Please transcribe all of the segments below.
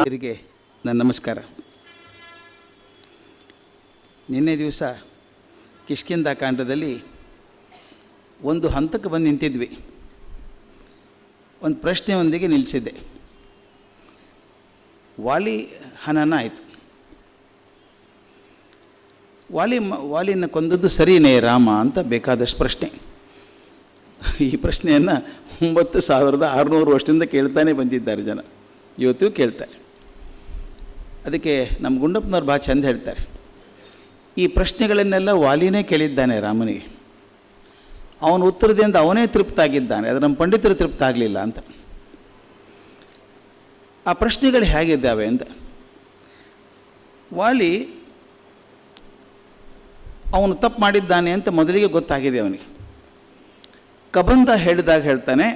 ಅವರಿಗೆ ನನ್ನ ನಮಸ್ಕಾರ. ನಿನ್ನೆ ದಿವಸ ಕಿಷ್ಕಿಂಧ ಕಾಂಡದಲ್ಲಿ ಒಂದು ಹಂತಕ್ಕೆ ಬಂದು ನಿಂತಿದ್ವಿ. ಒಂದು ಪ್ರಶ್ನೆಯೊಂದಿಗೆ ನಿಲ್ಲಿಸಿದ್ದೆ. ವಾಲಿ ಹನನ ಆಯಿತು. ವಾಲಿನ ಕೊಂದದ್ದು ಸರಿಯೇ ರಾಮ ಅಂತ ಬೇಕಾದಷ್ಟು ಪ್ರಶ್ನೆ. ಈ ಪ್ರಶ್ನೆಯನ್ನು 9600 ವರ್ಷದಿಂದ ಕೇಳ್ತಾನೆ ಬಂದಿದ್ದಾರೆ ಜನ, ಇವತ್ತು ಕೇಳ್ತಾರೆ. ಅದಕ್ಕೆ ನಮ್ಮ ಗುಂಡಪ್ಪನವ್ರು ಭಾಳ ಚೆಂದ ಹೇಳ್ತಾರೆ, ಈ ಪ್ರಶ್ನೆಗಳನ್ನೆಲ್ಲ ವಾಲಿನೇ ಕೇಳಿದ್ದಾನೆ ರಾಮನಿಗೆ, ಅವನ ಉತ್ತರದಿಂದ ಅವನೇ ತೃಪ್ತಾಗಿದ್ದಾನೆ, ಅದು ನಮ್ಮ ಪಂಡಿತರು ತೃಪ್ತ ಆಗಲಿಲ್ಲ ಅಂತ. ಆ ಪ್ರಶ್ನೆಗಳು ಹೇಗಿದ್ದಾವೆ ಅಂತ, ವಾಲಿ ಅವನು ತಪ್ಪು ಮಾಡಿದ್ದಾನೆ ಅಂತ ಮೊದಲಿಗೆ ಗೊತ್ತಾಗಿದೆ ಅವನಿಗೆ. ಕಬಂಧ ಹೇಳಿದಾಗ ಹೇಳ್ತಾನೆ,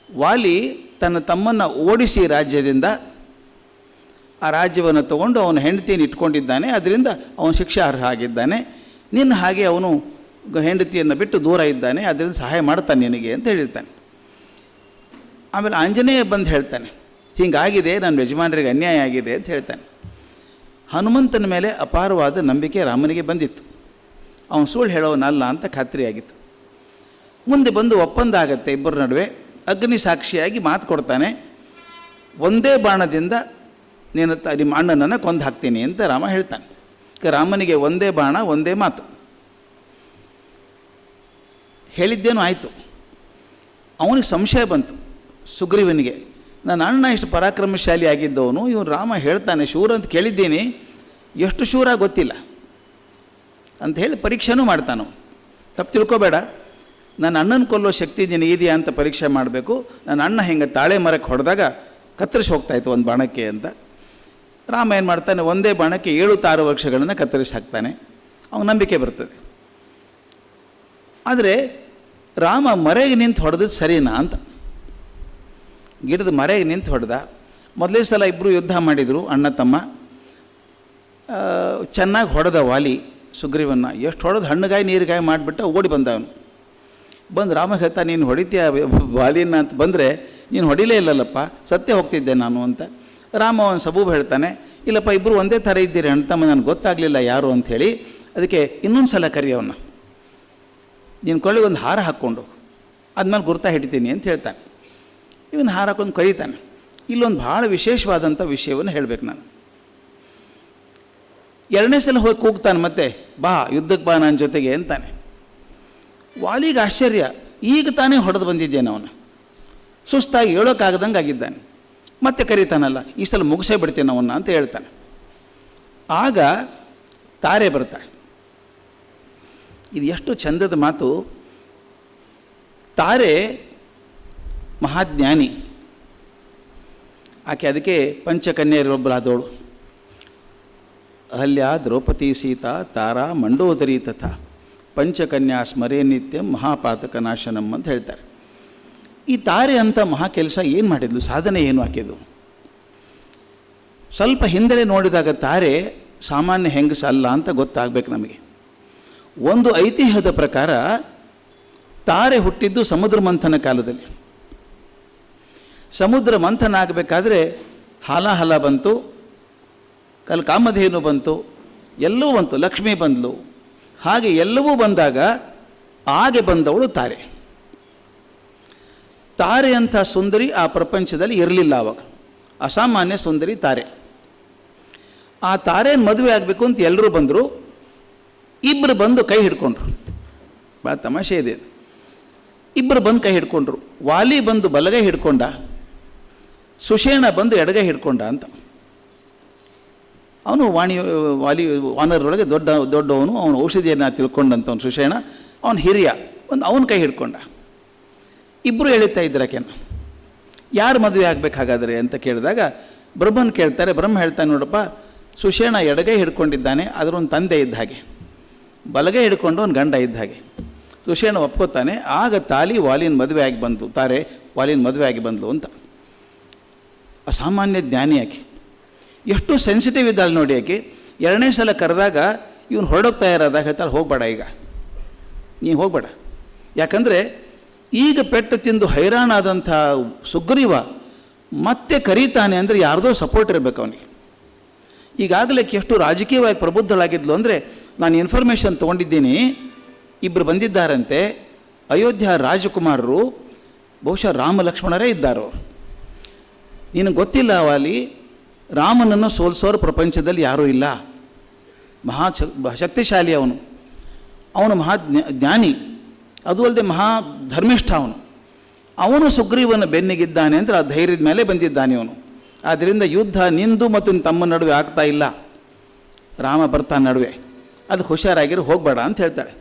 ವಾಲಿ ತನ್ನ ತಮ್ಮನ್ನು ಓಡಿಸಿ ರಾಜ್ಯದಿಂದ ಆ ರಾಜ್ಯವನ್ನು ತಗೊಂಡು ಅವನ ಹೆಂಡತಿಯನ್ನು ಇಟ್ಕೊಂಡಿದ್ದಾನೆ, ಅದರಿಂದ ಅವನು ಶಿಕ್ಷಾರ್ಹ ಆಗಿದ್ದಾನೆ. ನಿನ್ನ ಹಾಗೆ ಅವನು ಹೆಂಡತಿಯನ್ನು ಬಿಟ್ಟು ದೂರ ಇದ್ದಾನೆ, ಅದರಿಂದ ಸಹಾಯ ಮಾಡ್ತಾನೆ ನಿನಗೆ ಅಂತ ಹೇಳಿರ್ತಾನೆ. ಆಮೇಲೆ ಆಂಜನೇಯ ಬಂದು ಹೇಳ್ತಾನೆ, ಹೀಗಾಗಿದೆ, ನನ್ನ ಯಜಮಾನರಿಗೆ ಅನ್ಯಾಯ ಆಗಿದೆ ಅಂತ ಹೇಳ್ತಾನೆ. ಹನುಮಂತನ ಮೇಲೆ ಅಪಾರವಾದ ನಂಬಿಕೆ ರಾಮನಿಗೆ ಬಂದಿತ್ತು, ಅವನು ಸುಳ್ಳು ಹೇಳೋನಲ್ಲ ಅಂತ ಖಾತ್ರಿಯಾಗಿತ್ತು. ಮುಂದೆ ಬಂದು ಒಪ್ಪಂದ ಆಗತ್ತೆ ಇಬ್ಬರ ನಡುವೆ. ಅಗ್ನಿ ಸಾಕ್ಷಿಯಾಗಿ ಮಾತು ಕೊಡ್ತಾನೆ, ಒಂದೇ ಬಾಣದಿಂದ ನಿಮ್ಮ ಅಣ್ಣನನ್ನು ಕೊಂದು ಹಾಕ್ತೀನಿ ಅಂತ ರಾಮ ಹೇಳ್ತಾನೆ. ರಾಮನಿಗೆ ಒಂದೇ ಬಾಣ ಒಂದೇ ಮಾತು ಹೇಳಿದ್ದೇನೂ ಆಯಿತು. ಅವನಿಗೆ ಸಂಶಯ ಬಂತು ಸುಗ್ರೀವನಿಗೆ, ನನ್ನ ಅಣ್ಣ ಇಷ್ಟು ಪರಾಕ್ರಮಶಾಲಿ ಆಗಿದ್ದವನು, ಇವನು ರಾಮ ಹೇಳ್ತಾನೆ ಶೂರ ಅಂತ ಕೇಳಿದ್ದೀನಿ, ಎಷ್ಟು ಶೂರ ಗೊತ್ತಿಲ್ಲ ಅಂತ ಹೇಳಿ ಪರೀಕ್ಷೆನೂ ಮಾಡ್ತಾನು. ತಪ್ಪು ತಿಳ್ಕೊಬೇಡ, ನನ್ನ ಅಣ್ಣನ ಕೊಲ್ಲೋ ಶಕ್ತಿ ನಿನಗಿದೆಯಾ ಅಂತ ಪರೀಕ್ಷೆ ಮಾಡಬೇಕು. ನನ್ನ ಅಣ್ಣ ಹಿಂಗೆ ತಾಳೆ ಮರಕ್ಕೆ ಹೊಡೆದಾಗ ಕತ್ತರಿಸಿ ಹೋಗ್ತಾಯಿತ್ತು ಒಂದು ಬಾಣಕ್ಕೆ ಅಂತ. ರಾಮ ಏನು ಮಾಡ್ತಾನೆ, ಒಂದೇ ಬಾಣಕ್ಕೆ 7 ತಾರು ವೃಕ್ಷಗಳನ್ನು ಕತ್ತರಿಸಿ ಹಾಕ್ತಾನೆ. ಅವನ ನಂಬಿಕೆ ಬರ್ತದೆ. ಆದರೆ ರಾಮ ಮರೆಗೆ ನಿಂತು ಹೊಡೆದದ್ದು ಸರಿನಾ ಅಂತ, ಗಿಡದ ಮರೆಗೆ ನಿಂತು ಹೊಡೆದ. ಮೊದಲೇ ಸಲ ಇಬ್ಬರು ಯುದ್ಧ ಮಾಡಿದರು, ಅಣ್ಣ ತಮ್ಮ. ಚೆನ್ನಾಗಿ ಹೊಡೆದ ವಾಲಿ ಸುಗ್ರೀವನ್ನ, ಎಷ್ಟು ಹೊಡೆದು ಹಣ್ಣುಗಾಯಿ ನೀರುಗಾಯಿ ಮಾಡಿಬಿಟ್ಟ. ಓಡಿ ಬಂದ ಅವನು. ಬಂದು ರಾಮ ಹೇಳ್ತಾ, ನೀನು ಹೊಡಿತೀಯ ವಾಲಿನ ಅಂತ ಬಂದರೆ ನೀನು ಹೊಡಿಲೇ ಇಲ್ಲಲ್ಲಪ್ಪ, ಸತ್ಯ ಹೋಗ್ತಿದ್ದೆ ನಾನು ಅಂತ. ರಾಮ ಅವನು ಸಬೂಬ್ ಹೇಳ್ತಾನೆ, ಇಲ್ಲಪ್ಪ ಇಬ್ಬರು ಒಂದೇ ಥರ ಇದ್ದೀರಿ ಅಣ್ತಮ್ಮ, ನನಗೆ ಗೊತ್ತಾಗಲಿಲ್ಲ ಯಾರು ಅಂಥೇಳಿ. ಅದಕ್ಕೆ ಇನ್ನೊಂದು ಸಲ ಕರಿಯವನ್ನ, ನೀನು ಕೊಳ್ಳಿಗೆ ಒಂದು ಹಾರ ಹಾಕ್ಕೊಂಡು ಆದ್ಮೇಲೆ ಗುರ್ತಾ ಹಿಡಿತೀನಿ ಅಂತ ಹೇಳ್ತಾನೆ. ಇವನು ಹಾರ ಹಾಕೊಂಡು ಕರೀತಾನೆ. ಇಲ್ಲೊಂದು ಭಾಳ ವಿಶೇಷವಾದಂಥ ವಿಷಯವನ್ನು ಹೇಳಬೇಕು ನಾನು. 2ನೇ ಸಲ ಹೋಗಿ ಕೂಗ್ತಾನೆ, ಮತ್ತೆ ಬಾ ಯುದ್ಧಕ್ಕೆ ಬಾ ನನ್ನ ಜೊತೆಗೆ ಅಂತಾನೆ. ವಾಲಿಗೆ ಆಶ್ಚರ್ಯ, ಈಗ ತಾನೇ ಹೊಡೆದು ಬಂದಿದ್ದೇನೆ ಅವನು, ಸುಸ್ತಾಗಿ ಹೇಳೋಕ್ಕಾಗದಂಗೆ ಆಗಿದ್ದಾನೆ. ಮತ್ತೆ ಕರೀತಾನಲ್ಲ, ಈ ಸಲ ಮುಗಿಸೇ ಬಿಡ್ತೇನೆ ಅವನ್ನ ಅಂತ ಹೇಳ್ತಾನೆ. ಆಗ ತಾರೆ ಬರ್ತಾಳೆ. ಇದು ಎಷ್ಟು ಚಂದದ ಮಾತು. ತಾರೆ ಮಹಾಜ್ಞಾನಿ, ಆಕೆ ಅದಕ್ಕೆ ಪಂಚಕನ್ಯರೊಬ್ಬಳಾದವಳು. ಅಹಲ್ಯ, ದ್ರೌಪದಿ, ಸೀತಾ, ತಾರಾ, ಮಂಡೋದರಿ ತಥಾ ಪಂಚಕನ್ಯಾ ಸ್ಮರೇ ನಿತ್ಯಂ ಮಹಾಪಾತಕ ನಾಶನಂ ಅಂತ ಹೇಳ್ತಾರೆ. ಈ ತಾರೆ ಅಂತ ಮಹಾ ಕೆಲಸ ಏನು ಮಾಡಿದ್ಲು, ಸಾಧನೆ ಏನು ಆಕೆದು? ಸ್ವಲ್ಪ ಹಿಂದೆ ನೋಡಿದಾಗ ತಾರೆ ಸಾಮಾನ್ಯ ಹೆಂಗಸಲ್ಲ ಅಂತ ಗೊತ್ತಾಗಬೇಕು ನಮಗೆ. ಒಂದು ಐತಿಹ್ಯದ ಪ್ರಕಾರ ತಾರೆ ಹುಟ್ಟಿದ್ದು ಸಮುದ್ರ ಮಂಥನ ಕಾಲದಲ್ಲಿ. ಸಮುದ್ರ ಮಂಥನ ಆಗಬೇಕಾದ್ರೆ ಹಾಲಾಹಲ ಬಂತು, ಕಾಮಧೇನು ಬಂತು, ಎಲ್ಲವೂ ಬಂತು, ಲಕ್ಷ್ಮಿ ಬಂದಳು. ಹಾಗೆ ಎಲ್ಲವೂ ಬಂದಾಗ ಆಗೆ ಬಂದವಳು ತಾರೆ. ತಾರೆ ಅಂಥ ಸುಂದರಿ ಆ ಪ್ರಪಂಚದಲ್ಲಿ ಇರಲಿಲ್ಲ ಆವಾಗ. ಅಸಾಮಾನ್ಯ ಸುಂದರಿ ತಾರೆ. ಆ ತಾರೇನ ಮದುವೆ ಆಗಬೇಕು ಅಂತ ಎಲ್ಲರೂ ಬಂದರು. ಇಬ್ಬರು ಬಂದು ಕೈ ಹಿಡ್ಕೊಂಡ್ರು. ಭಾಳ ತಮಾಷೆ ಇದೆ. ಇಬ್ಬರು ಬಂದು ಕೈ ಹಿಡ್ಕೊಂಡ್ರು. ವಾಲಿ ಬಂದು ಬಲಗೈ ಹಿಡ್ಕೊಂಡ, ಸುಷೇಣ ಬಂದು ಎಡಗೈ ಹಿಡ್ಕೊಂಡ ಅಂತ. ಅವನು ವಾಲಿ ವಾನರೊಳಗೆ ದೊಡ್ಡವನು, ಅವನು ಔಷಧಿಯನ್ನು ತಿಳ್ಕೊಂಡಂಥವನು ಸುಷೇಣ. ಅವನು ಹಿರಿಯ, ಒಂದು ಅವನ ಕೈ ಹಿಡ್ಕೊಂಡ. ಇಬ್ಬರು ಎಳಿತಾ ಇದ್ರಾಕೆನ, ಯಾರು ಮದುವೆ ಆಗಬೇಕಾಗಾದ್ರೆ ಅಂತ ಕೇಳಿದಾಗ ಬ್ರಹ್ಮನ್ ಕೇಳ್ತಾರೆ. ಬ್ರಹ್ಮ ಹೇಳ್ತಾನೆ, ನೋಡಪ್ಪ ಸುಷೇಣ ಎಡಗೈ ಹಿಡ್ಕೊಂಡಿದ್ದಾನೆ, ಅದರೊಂದು ತಂದೆ ಇದ್ದ ಹಾಗೆ, ಬಲಗೈ ಹಿಡ್ಕೊಂಡು ಒಂದು ಗಂಡ ಇದ್ದ ಹಾಗೆ. ಸುಷೇಣ ಒಪ್ಕೋತಾನೆ. ಆಗ ವಾಲಿನ ಮದುವೆ ಆಗಿ ಬಂತು, ತಾರೆ ವಾಲಿನ ಮದುವೆ ಆಗಿ ಬಂದಳು ಅಂತ. ಅಸಾಮಾನ್ಯ ಜ್ಞಾನಿ ಆಕೆ, ಎಷ್ಟು ಸೆನ್ಸಿಟಿವ್ ಇದ್ದಾಳೆ ನೋಡಿ ಆಕೆ. 2ನೇ ಸಲ ಕರೆದಾಗ ಇವನು ಹೊರಡೋಗ್ತಾ ಇರೋದಾಗ ಹೇಳ್ತಾಳೆ, ಹೋಗಬೇಡ ಈಗ, ನೀನು ಹೋಗಬೇಡ. ಯಾಕಂದರೆ ಈಗ ಪೆಟ್ಟು ತಿಂದು ಹೈರಾಣಾದಂಥ ಸುಗ್ರೀವ ಮತ್ತೆ ಕರೀತಾನೆ ಅಂದರೆ ಯಾರ್ದೋ ಸಪೋರ್ಟ್ ಇರಬೇಕು ಅವನಿಗೆ. ಈಗಾಗಲೇ ಎಷ್ಟು ರಾಜಕೀಯವಾಗಿ ಪ್ರಬುದ್ಧಳಾಗಿದ್ಲು ಅಂದರೆ, ನಾನು ಇನ್ಫಾರ್ಮೇಷನ್ ತೊಗೊಂಡಿದ್ದೀನಿ, ಇಬ್ಬರು ಬಂದಿದ್ದಾರಂತೆ ಅಯೋಧ್ಯ ರಾಜಕುಮಾರರು, ಬಹುಶಃ ರಾಮ ಲಕ್ಷ್ಮಣರೇ ಇದ್ದಾರೋ. ನಿನಗೆ ಗೊತ್ತಿಲ್ಲ ವಾಲಿ, ರಾಮನನ್ನು ಸೋಲಿಸೋರು ಪ್ರಪಂಚದಲ್ಲಿ ಯಾರೂ ಇಲ್ಲ. ಶಕ್ತಿಶಾಲಿ ಅವನು, ಅವನು ಜ್ಞಾನಿ, ಅದು ಅಲ್ಲದೆ ಧರ್ಮಿಷ್ಠ ಅವನು ಸುಗ್ರೀವನ ಬೆನ್ನಿಗಿದ್ದಾನೆ ಅಂದರೆ ಆ ಧೈರ್ಯದ ಮೇಲೆ ಬಂದಿದ್ದಾನೆ ಅವನು. ಆದ್ದರಿಂದ ಯುದ್ಧ ನಿಂದು ಮತ್ತು ತಮ್ಮ ನಡುವೆ ಆಗ್ತಾ ಇಲ್ಲ, ರಾಮ ಬರ್ತಾನೆ ನಡುವೆ, ಅದಕ್ಕೆ ಹುಷಾರಾಗಿರೋ ಹೋಗಬೇಡ ಅಂತ ಹೇಳ್ತಾಳೆ.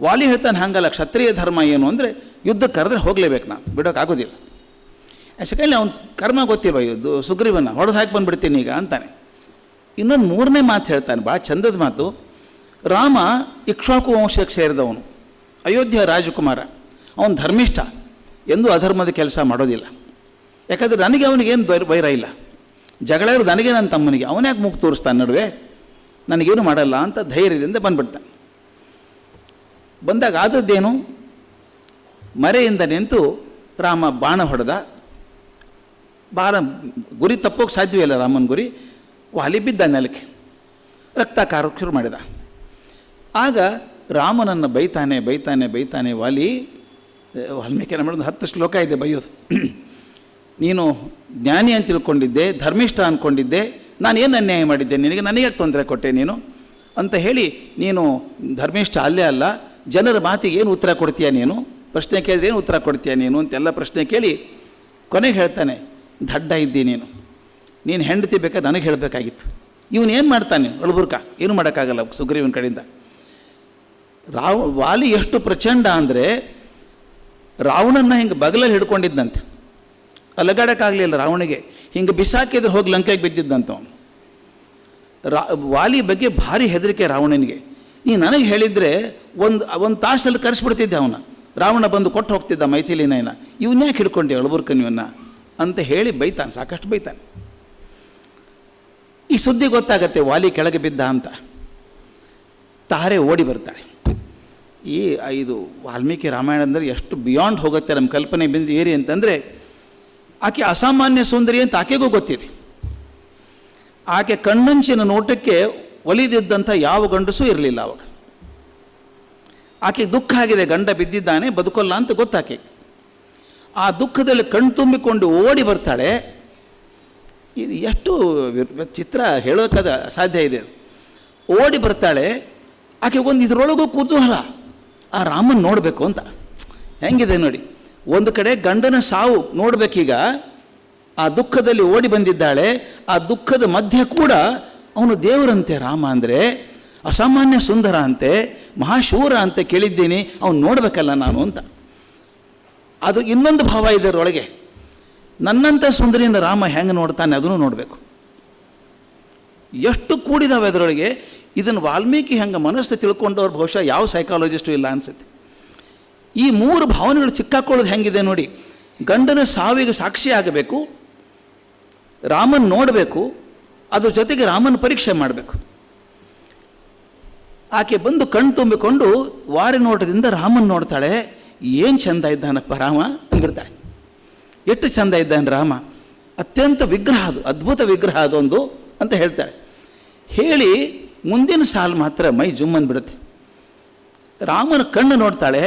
ವಾಲಿ ಹೇಳ್ತಾನೆ ಹಾಗಲ್ಲ, ಕ್ಷತ್ರಿಯ ಧರ್ಮ ಏನು ಅಂದರೆ ಯುದ್ಧ ಕರೆದ್ರೆ ಹೋಗಲೇಬೇಕು, ನಾನು ಬಿಡೋಕ್ಕಾಗೋದಿಲ್ಲ. ಯಾಕಂದರೆ ಅವನು ಕರ್ಮ ಗೊತ್ತಿಲ್ವ, ಸುಗ್ರೀವನ ಹೊಡೆದು ಹಾಕಿ ಬಂದುಬಿಡ್ತೀನಿ ಈಗ ಅಂತಾನೆ. ಇನ್ನೊಂದು ಮೂರನೇ ಮಾತು ಹೇಳ್ತಾನೆ, ಭಾಳ ಚಂದದ ಮಾತು. ರಾಮ ಇಕ್ಷ್ವಾಕು ವಂಶಕ್ಕೆ ಸೇರಿದವನು, ಅಯೋಧ್ಯ ರಾಜಕುಮಾರ, ಅವನು ಧರ್ಮಿಷ್ಠ, ಎಂದೂ ಅಧರ್ಮದ ಕೆಲಸ ಮಾಡೋದಿಲ್ಲ. ಯಾಕಂದರೆ ನನಗೆ ಅವನಿಗೇನು ವೈರ ಇಲ್ಲ, ಜಗಳ ಇರೋದು ನನಗೆ ನನ್ನ ತಮ್ಮನಿಗೆ, ಅವನ್ಯಾಕೆ ಮೂಗು ತೋರಿಸ್ತಾನೆ ನಡುವೆ, ನನಗೇನು ಮಾಡಲ್ಲ ಅಂತ ಧೈರ್ಯದಿಂದ ಬಂದ್ಬಿಡ್ತಾನೆ. ಬಂದಾಗ ಆದದ್ದೇನು, ಮರೆಯಿಂದ ನಿಂತು ರಾಮ ಬಾಣ ಹೊಡೆದ. ಗುರಿ ತಪ್ಪೋಕೆ ಸಾಧ್ಯವೇ ಇಲ್ಲ ರಾಮನ ಗುರಿ. ವಾಲಿ ಬಿದ್ದ ನೆಲಕ್ಕೆ, ರಕ್ತಕಾರಕ್ಕೆ ಶುರು ಮಾಡಿದ. ಆಗ ರಾಮನನ್ನು ಬೈತಾನೆ ವಾಲ್ಮೀಕಿ ರಾಮಾಯಣದ 10 ಶ್ಲೋಕ ಇದೆ ಬೈಯೋದು. ನೀನು ಜ್ಞಾನಿ ಅಂತ ತಿಳ್ಕೊಂಡಿದ್ದೆ, ಧರ್ಮಿಷ್ಠ ಅಂದ್ಕೊಂಡಿದ್ದೆ, ನಾನು ಏನು ಅನ್ಯಾಯ ಮಾಡಿದ್ದೆ ನಿನಗೆ, ನನಗೆ ತೊಂದರೆ ಕೊಟ್ಟೆ ನೀನು ಅಂತ ಹೇಳಿ, ನೀನು ಧರ್ಮಿಷ್ಠ ಅಲ್ಲೇ ಅಲ್ಲ, ಜನರ ಮಾತಿಗೆ ಏನು ಉತ್ತರ ಕೊಡ್ತೀಯ ನೀನು, ಪ್ರಶ್ನೆ ಕೇಳಿದ್ರೆ ಏನು ಉತ್ತರ ಕೊಡ್ತೀಯ ನೀನು ಅಂತೆಲ್ಲ ಪ್ರಶ್ನೆ ಕೇಳಿ ಕೊನೆಗೆ ಹೇಳ್ತಾನೆ, ದಡ್ಡ ಇದ್ದಿ ನೀನು ಹೆಂಡತಿ ಬೇಕಾದ್ರೆ ನನಗೆ ಹೇಳಬೇಕಾಗಿತ್ತು. ಇವನು ಏನು ಮಾಡ್ತಾನೆ ಅಳುಬುರ್ಕ, ಏನು ಮಾಡೋಕ್ಕಾಗಲ್ಲ ಸುಗ್ರೀವನ ಕಡೆಯಿಂದ. ವಾಲಿ ಎಷ್ಟು ಪ್ರಚಂಡ ಅಂದರೆ, ರಾವಣನ್ನು ಹಿಂಗೆ ಬಗಲಲ್ಲಿ ಹಿಡ್ಕೊಂಡಿದ್ದಂತೆ, ಅಲಗಾಡೋಕ್ಕಾಗಲಿಲ್ಲ ರಾವಣಿಗೆ, ಹಿಂಗೆ ಬಿಸಾಕಿದ್ರೆ ಹೋಗಿ ಲಂಕೆಗೆ ಬಿದ್ದಿದ್ದಂತ ಅವನು. ವಾಲಿ ಬಗ್ಗೆ ಭಾರಿ ಹೆದರಿಕೆ ರಾವಣನಿಗೆ. ನೀನು ನನಗೆ ಹೇಳಿದರೆ ಒಂದು ತಾಸಲ್ಲಿ ಕರೆಸ್ಬಿಡ್ತಿದ್ದೆ ಅವನ, ರಾವಣ ಬಂದು ಕೊಟ್ಟು ಹೋಗ್ತಿದ್ದ ಮೈಥಿಲಿನ, ಇವನ್ಯಾಕೆ ಹಿಡ್ಕೊಂಡೆ ಅಳಬುರ್ಕನ್ ಇವನ್ನ ಅಂತ ಹೇಳಿ ಬೈತಾನೆ, ಸಾಕಷ್ಟು ಬೈತಾನೆ. ಈ ಸುದ್ದಿ ಗೊತ್ತಾಗತ್ತೆ ವಾಲಿ ಕೆಳಗೆ ಬಿದ್ದ ಅಂತ. ತಾರೆ ಓಡಿ ಬರ್ತಾಳೆ. ಇದು ವಾಲ್ಮೀಕಿ ರಾಮಾಯಣ ಅಂದರೆ ಎಷ್ಟು ಬಿಯಾಂಡ್ ಹೋಗುತ್ತೆ ನಮ್ಮ ಕಲ್ಪನೆ ಬಿಂದು ಏರಿ ಅಂತಂದರೆ, ಆಕೆ ಅಸಾಮಾನ್ಯ ಸುಂದರಿ ಅಂತ ಆಕೆಗೂ ಗೊತ್ತಿದೆ. ಆಕೆ ಕಣ್ಣಂಚಿನ ನೋಟಕ್ಕೆ ಒಲಿದಿದ್ದಂಥ ಯಾವ ಗಂಡಸೂ ಇರಲಿಲ್ಲ ಅವಾಗ. ಆಕೆ ದುಃಖ ಆಗಿದೆ, ಗಂಡ ಬಿದ್ದಿದ್ದಾನೆ, ಬದುಕೋಲ್ಲ ಅಂತ ಗೊತ್ತಾಕೆ. ಆ ದುಃಖದಲ್ಲಿ ಕಣ್ಣು ತುಂಬಿಕೊಂಡು ಓಡಿ ಬರ್ತಾಳೆ. ಇದು ಎಷ್ಟು ಚಿತ್ರ ಹೇಳೋಕ್ಕಾದ ಸಾಧ್ಯ ಇದೆ. ಓಡಿ ಬರ್ತಾಳೆ. ಆಕೆ ಒಂದು ಇದರೊಳಗೂ ಕುತೂಹಲ, ಆ ರಾಮನ್ ನೋಡಬೇಕು ಅಂತ. ಹೆಂಗಿದೆ ನೋಡಿ, ಒಂದು ಕಡೆ ಗಂಡನ ಸಾವು ನೋಡಬೇಕೀಗ, ಆ ದುಃಖದಲ್ಲಿ ಓಡಿ ಬಂದಿದ್ದಾಳೆ. ಆ ದುಃಖದ ಮಧ್ಯೆ ಕೂಡ ಅವನು ದೇವರಂತೆ, ರಾಮ ಅಂದರೆ ಅಸಾಮಾನ್ಯ ಸುಂದರ ಅಂತೆ, ಮಹಾಶೂರ ಅಂತ ಕೇಳಿದ್ದೀನಿ, ಅವನು ನೋಡಬೇಕಲ್ಲ ನಾನು ಅಂತ. ಅದು ಇನ್ನೊಂದು ಭಾವ ಇದರೊಳಗೆ, ನನ್ನಂಥ ಸುಂದರಿನ ರಾಮ ಹೆಂಗೆ ನೋಡ್ತಾನೆ ಅದನ್ನು ನೋಡಬೇಕು. ಎಷ್ಟು ಕೂಡಿದಾವೆ ಅದರೊಳಗೆ. ಇದನ್ನು ವಾಲ್ಮೀಕಿ ಹೆಂಗೆ ಮನಸ್ಸು ತಿಳ್ಕೊಂಡವ್ರು ಬಹುಶಃ ಯಾವ ಸೈಕಾಲಜಿಸ್ಟು ಇಲ್ಲ ಅನಿಸುತ್ತೆ. ಈ 3 ಭಾವನೆಗಳು ಚಿಕ್ಕಾಕೊಳ್ಳೋದು ಹೆಂಗಿದೆ ನೋಡಿ. ಗಂಡನ ಸಾವಿಗೆ ಸಾಕ್ಷಿ ಆಗಬೇಕು, ರಾಮನ್ ನೋಡಬೇಕು, ಅದ್ರ ಜೊತೆಗೆ ರಾಮನ ಪರೀಕ್ಷೆ ಮಾಡಬೇಕು. ಆಕೆ ಬಂದು ಕಣ್ಣು ತುಂಬಿಕೊಂಡು ವಾರಿ ನೋಟದಿಂದ ರಾಮನ್ ನೋಡ್ತಾಳೆ. ಏನು ಚೆಂದ ಇದ್ದಾನಪ್ಪ ರಾಮ ಅಂದಿರ್ತಾಳೆ. ಎಷ್ಟು ಚೆಂದ ಇದ್ದಾನೆ ರಾಮ, ಅತ್ಯಂತ ವಿಗ್ರಹ, ಅದು ಅದ್ಭುತ ವಿಗ್ರಹ ಅದೊಂದು ಅಂತ ಹೇಳ್ತಾಳೆ. ಹೇಳಿ ಮುಂದಿನ ಸಾಲು ಮಾತ್ರ ಮೈ ಜುಮ್ಮಂದ್ಬಿಡುತ್ತೆ. ರಾಮನ ಕಣ್ಣು ನೋಡ್ತಾಳೆ.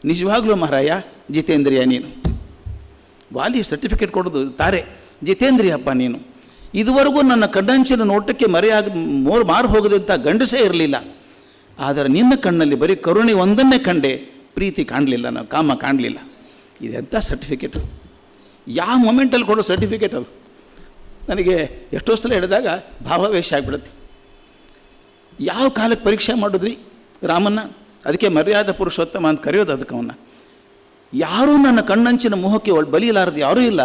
ನಿಜವಾಗ್ಲೂ ಮಹಾರಾಯ ಜಿತೇಂದ್ರಿಯ ನೀನು. ವಾಲಿ ಸರ್ಟಿಫಿಕೇಟ್ ಕೊಡೋದು ತಾರೆ, ಜಿತೇಂದ್ರಿಯಪ್ಪ ನೀನು. ಇದುವರೆಗೂ ನನ್ನ ಕಣ್ಣಂಚಿನ ನೋಟಕ್ಕೆ ಮಾರು ಹೋಗದಂಥ ಗಂಡಸೇ ಇರಲಿಲ್ಲ. ಆದರೆ ನಿನ್ನ ಕಣ್ಣಲ್ಲಿ ಬರೀ ಕರುಣೆ ಒಂದನ್ನೇ ಕಂಡೆ, ಪ್ರೀತಿ ಕಾಣಲಿಲ್ಲ, ನಾವು ಕಾಮ ಕಾಣಲಿಲ್ಲ. ಇದೆಂಥ ಸರ್ಟಿಫಿಕೇಟು, ಯಾವ ಮೊಮೆಂಟಲ್ಲಿ ಕೊಡೋ ಸರ್ಟಿಫಿಕೇಟ್ ಅದು. ನನಗೆ ಎಷ್ಟೋ ಸಲ ಹೇಳಿದಾಗ ಭಾವಾವೇಶ ಆಗಿಬಿಡುತ್ತೆ. ಯಾವ ಕಾಲಕ್ಕೆ ಪರೀಕ್ಷೆ ಮಾಡಿದ್ರಿ ರಾಮನ್ನ? ಅದಕ್ಕೆ ಮರ್ಯಾದಾ ಪುರುಷೋತ್ತಮ ಅಂತ ಕರೆಯೋದು ಅದಕ್ಕೆ ಅವನ್ನ. ಯಾರೂ ನನ್ನ ಕಣ್ಣಂಚಿನ ಮೋಹಕ್ಕೆ ಬಲಿಲಾರದು ಯಾರೂ ಇಲ್ಲ.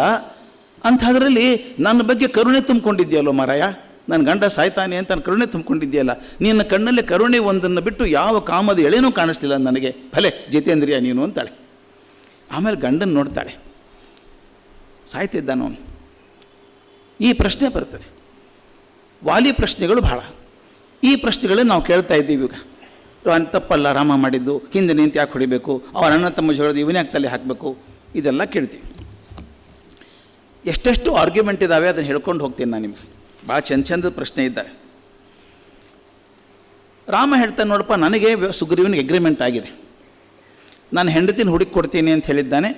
ಅಂಥದ್ರಲ್ಲಿ ನನ್ನ ಬಗ್ಗೆ ಕರುಣೆ ತುಂಬಿಕೊಂಡಿದ್ಯಲ್ಲೋ ಮಾರಾಯ, ನನ್ನ ಗಂಡ ಸಾಯ್ತಾನೆ ಅಂತ ನಾನು ಕರುಣೆ ತುಂಬಿಕೊಂಡಿದ್ಯಲ್ಲ. ನಿನ್ನ ಕಣ್ಣಲ್ಲಿ ಕರುಣೆ ಒಂದನ್ನು ಬಿಟ್ಟು ಯಾವ ಕಾಮದ ಎಳೆನೂ ಕಾಣಿಸ್ತಿಲ್ಲ ನನಗೆ. ಭಲೆ ಜಿತೇಂದ್ರಿಯ ನೀನು ಅಂತಾಳೆ. ಆಮೇಲೆ ಗಂಡನ ನೋಡ್ತಾಳೆ, ಸಾಯ್ತಿದ್ದಾನವನು. ಈ ಪ್ರಶ್ನೆ ಬರ್ತದೆ. ವಾಲಿ ಪ್ರಶ್ನೆಗಳು ಭಾಳ. ಈ ಪ್ರಶ್ನೆಗಳನ್ನ ನಾವು ಕೇಳ್ತಾ ಇದ್ದೀವಿ ಈಗ. ತಪ್ಪಲ್ಲ ರಾಮ ಮಾಡಿದ್ದು, ಹಿಂದೆ ನಿಂತು ಯಾಕೆ ಹೊಡಿಬೇಕು, ಅವರ ಅಣ್ಣ ತಮ್ಮ ಜಗಳದ ಇವನ್ಯಾಕೆ ತಲೆ ಹಾಕಬೇಕು, ಇದೆಲ್ಲ ಕೇಳ್ತೀವಿ. ಎಷ್ಟೆಷ್ಟು ಆರ್ಗ್ಯುಮೆಂಟ್ ಇದ್ದಾವೆ ಅದನ್ನು ಹೇಳ್ಕೊಂಡು ಹೋಗ್ತೀನಿ ನಾನು ನಿಮಗೆ. ಭಾಳ ಚಂದದ ಪ್ರಶ್ನೆ ಇದ್ದಾವೆ. ರಾಮ ಹೇಳ್ತಾನೆ, ನೋಡಪ್ಪ, ನನಗೆ ಸುಗ್ರೀವನಿಗೆ ಎಗ್ರಿಮೆಂಟ್ ಆಗಿದೆ, ನಾನು ಹೆಂಡತಿನ ಹುಡುಕಿ ಕೊಡ್ತೀನಿ ಅಂತ ಹೇಳಿದ್ದಾನೆ,